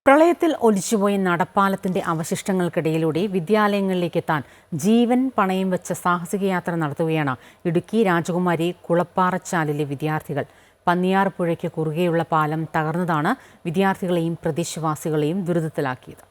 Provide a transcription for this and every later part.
പ്രളയത്തിൽ ഒലിച്ചുപോയ നടപ്പാലത്തിന്റെ അവശിഷ്ടങ്ങൾക്കിടയിലൂടെ വിദ്യാലയങ്ങളിലേക്ക് എത്താൻ ജീവൻ പണയം വെച്ച സാഹസിക യാത്ര നടത്തുകയാണ് ഇടുക്കി രാജകുമാരി കുളപ്പാറച്ചാലിലെ വിദ്യാർത്ഥികൾ. പന്നിയാർ പുഴയ്ക്ക് കുറുകെയുള്ള പാലം തകർന്നതാണ് വിദ്യാർത്ഥികളെയും പ്രദേശവാസികളെയും ദുരിതത്തിലാക്കിയത്.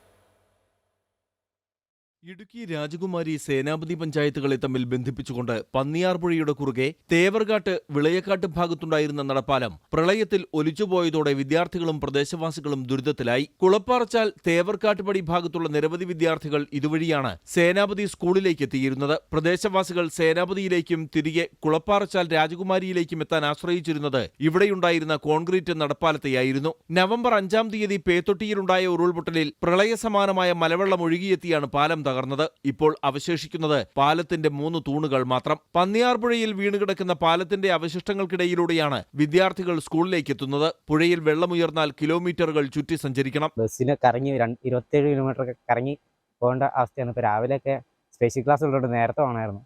ഇടുക്കി രാജകുമാരി സേനാപതി പഞ്ചായത്തുകളെ തമ്മിൽ ബന്ധിപ്പിച്ചുകൊണ്ട് പന്നിയാർ പുഴയുടെ കുറുകെ തേവർകാട്ട് വിളയക്കാട്ട് ഭാഗത്തുണ്ടായിരുന്ന നടപ്പാലം പ്രളയത്തിൽ ഒലിച്ചുപോയതോടെ വിദ്യാർത്ഥികളും പ്രദേശവാസികളും ദുരിതത്തിലായി. കുളപ്പാറച്ചാൽ തേവർകാട്ടുപടി ഭാഗത്തുള്ള നിരവധി വിദ്യാർത്ഥികൾ ഇതുവഴിയാണ് സേനാപതി സ്കൂളിലേക്ക് എത്തിയിരുന്നത്. പ്രദേശവാസികൾ സേനാപതിയിലേക്കും തിരികെ കുളപ്പാറച്ചാൽ രാജകുമാരിയിലേക്കും എത്താൻ ആശ്രയിച്ചിരുന്നത് ഇവിടെയുണ്ടായിരുന്ന കോൺക്രീറ്റ് നടപ്പാലത്തെയായിരുന്നു. നവംബർ 5-ാം തീയതി പേത്തൊട്ടിയിലുണ്ടായ ഉരുൾപൊട്ടലിൽ പ്രളയസമാനമായ മലവെള്ളം ഒഴുകിയെത്തിയാണ് പാലം തകർന്നത്. ഇപ്പോൾ അവശേഷിക്കുന്നത് പാലത്തിന്റെ 3 തൂണുകൾ മാത്രം. പന്നിയാർ പുഴയിൽ വീണുകിടക്കുന്ന പാലത്തിന്റെ അവശിഷ്ടങ്ങൾക്കിടയിലൂടെയാണ് വിദ്യാർത്ഥികൾ സ്കൂളിലേക്ക് എത്തുന്നത്. പുഴയിൽ വെള്ളമുയർന്നാൽ കിലോമീറ്ററുകൾ ചുറ്റി സഞ്ചരിക്കണം. ബസ്സിന് കറങ്ങി 27 കിലോമീറ്റർ ഒക്കെ കറങ്ങി പോകേണ്ട അവസ്ഥയാണ്. ഇപ്പോൾ രാവിലെയൊക്കെ സ്പെഷ്യൽ ക്ലാസ് ഉള്ളതുകൊണ്ട് നേരത്തെ വേണമായിരുന്നു.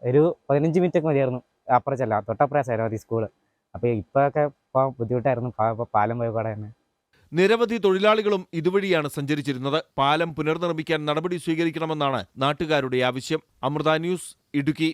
ഒരു 15 മിനിറ്റ് ഒക്കെ മതിയായിരുന്നു അപ്പുറച്ചല്ല തൊട്ടപ്പുറ സേനാപതി സ്കൂള്. അപ്പോൾ ഇപ്പോഴൊക്കെ പോകാൻ ബുദ്ധിമുട്ടായിരുന്നു പാലം പോയപാടെ തന്നെ. നിരവധി തൊഴിലാളികളും ഇതുവഴിയാണ് സഞ്ചരിച്ചിരുന്നത്. പാലം പുനർനിർമ്മിക്കാൻ നടപടി സ്വീകരിക്കണമെന്നാണ് നാട്ടുകാരുടെ ആവശ്യം. അമൃത ന്യൂസ്, ഇടുക്കി.